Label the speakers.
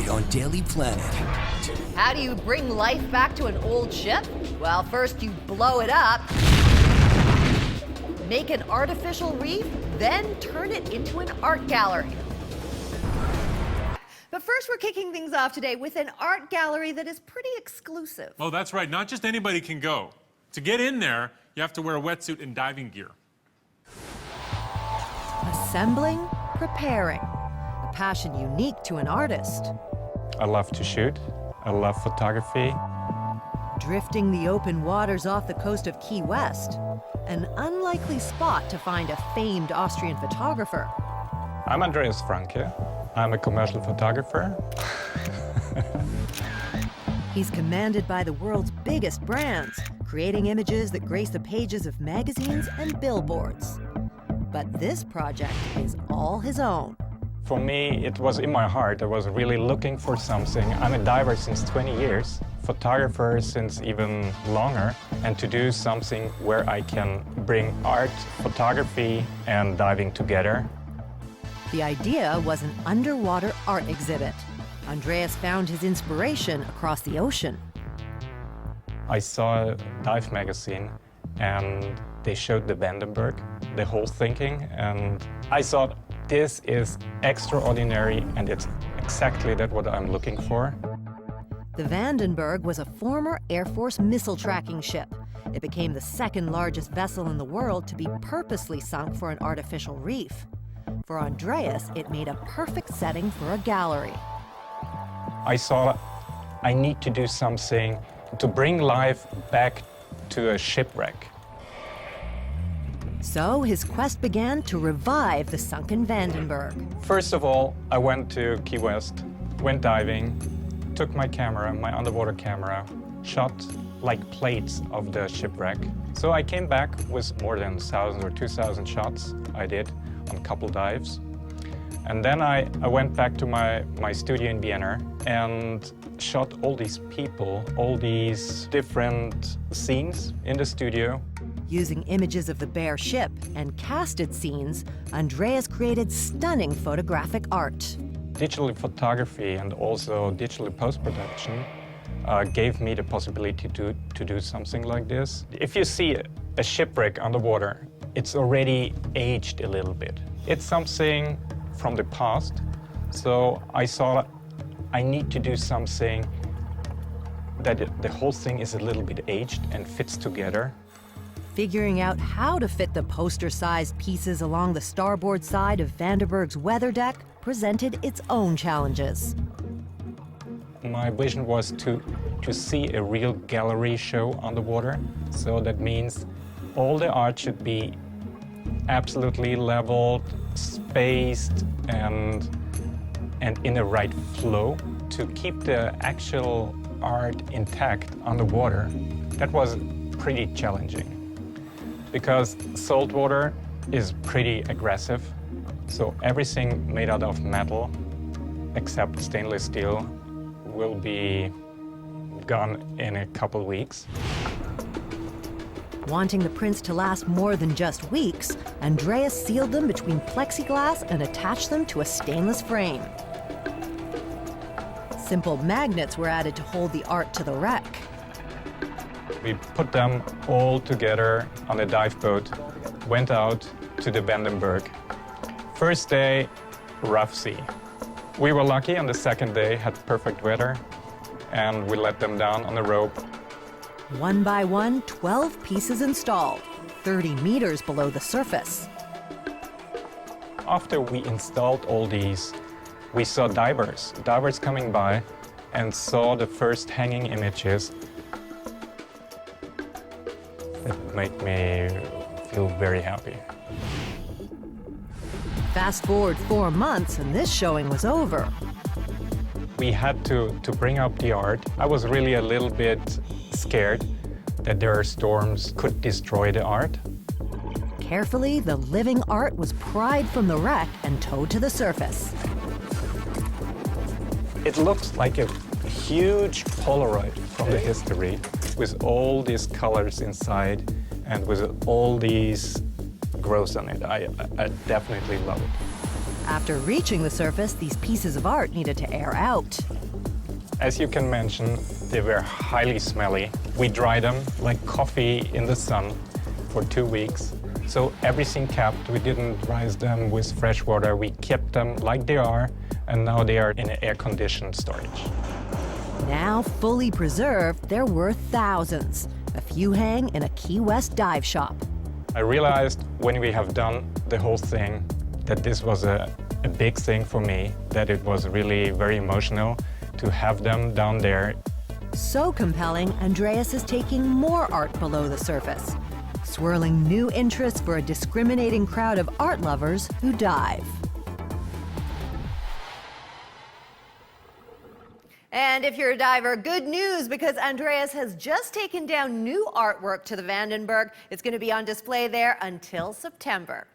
Speaker 1: on Daily Planet.
Speaker 2: How do you bring life back to an old ship? Well, first you blow it up, make an artificial reef, then turn it into an art gallery. But first, we're kicking things off today with an art gallery that is pretty exclusive.
Speaker 3: Oh, that's right. Not just anybody can go. To get in there, you have to wear a wetsuit and diving gear.
Speaker 2: Assembling, preparing. A passion unique to an artist.
Speaker 4: I love to shoot. I love photography.
Speaker 2: Drifting the open waters off the coast of Key West. An unlikely spot to find a famed Austrian photographer.
Speaker 4: I'm Andreas Franke. I'm a commercial photographer.
Speaker 2: He's commanded by the world's biggest brands, creating images that grace the pages of magazines and billboards. But this project is all his own.
Speaker 4: For me, it was in my heart. I was really looking for something. I'm a diver since 20 years, photographer since even longer, and to do something where I can bring art, photography, and diving together.
Speaker 2: The idea was an underwater art exhibit. Andreas found his inspiration across the ocean.
Speaker 4: I saw a dive magazine and they showed the Vandenberg, the whole thinking, and I thought this is extraordinary and it's exactly that what I'm looking for.
Speaker 2: The Vandenberg was a former Air Force missile tracking ship. It became the second largest vessel in the world to be purposely sunk for an artificial reef. For Andreas, it made a perfect setting for a gallery.
Speaker 4: I thought I need to do something to bring life back to a shipwreck.
Speaker 2: So his quest began to revive the sunken Vandenberg.
Speaker 4: First of all, I went to Key West, went diving, took my camera, my underwater camera, shot like plates of the shipwreck. So I came back with more than 1,000 or 2,000 shots I did on a couple dives. And then I went back to my studio in Vienna and shot all these people, all these different scenes in the studio.
Speaker 2: Using images of the bare ship and casted scenes, Andreas created stunning photographic art.
Speaker 4: Digital photography and also digital post-production gave me the possibility to do something like this. If you see a shipwreck underwater, it's already aged a little bit. It's something from the past, so I thought I need to do something that the whole thing is a little bit aged and fits together.
Speaker 2: Figuring out how to fit the poster-sized pieces along the starboard side of Vandenberg's weather deck presented its own challenges.
Speaker 4: My vision was to see a real gallery show underwater, so that means all the art should be absolutely leveled, spaced, and in the right flow to keep the actual art intact underwater. That was pretty challenging because salt water is pretty aggressive, so everything made out of metal except stainless steel will be gone in a couple weeks.
Speaker 2: Wanting the prints to last more than just weeks, Andreas sealed them between plexiglass and attached them to a stainless frame. Simple magnets were added to hold the art to the wreck.
Speaker 4: We put them all together on a dive boat, went out to the Vandenberg. First day, rough sea. We were lucky on the second day, had perfect weather, and we let them down on a rope.
Speaker 2: One by one, 12 pieces installed, 30 meters below the surface.
Speaker 4: After we installed all these, we saw divers coming by and saw the first hanging images. It made me feel very happy.
Speaker 2: Fast forward 4 months and this showing was over.
Speaker 4: We had to bring up the art. I was really a little bit scared that their storms could destroy the art.
Speaker 2: Carefully, the living art was pried from the wreck and towed to the surface.
Speaker 4: It looks like a huge Polaroid from the history with all these colors inside and with all these growths on it. I definitely love it.
Speaker 2: After reaching the surface, these pieces of art needed to air out.
Speaker 4: As you can mention, they were highly smelly. We dried them like coffee in the sun for 2 weeks. So everything kept. We didn't rise them with fresh water. We kept them like they are, and now they are in an air-conditioned storage.
Speaker 2: Now fully preserved, they're worth thousands. A few hang in a Key West dive shop.
Speaker 4: I realized when we have done the whole thing that this was a big thing for me, that it was really very emotional to have them down there.
Speaker 2: So compelling, Andreas is taking more art below the surface, swirling new interest for a discriminating crowd of art lovers who dive. And if you're a diver, good news, because Andreas has just taken down new artwork to the Vandenberg. It's going to be on display there until September.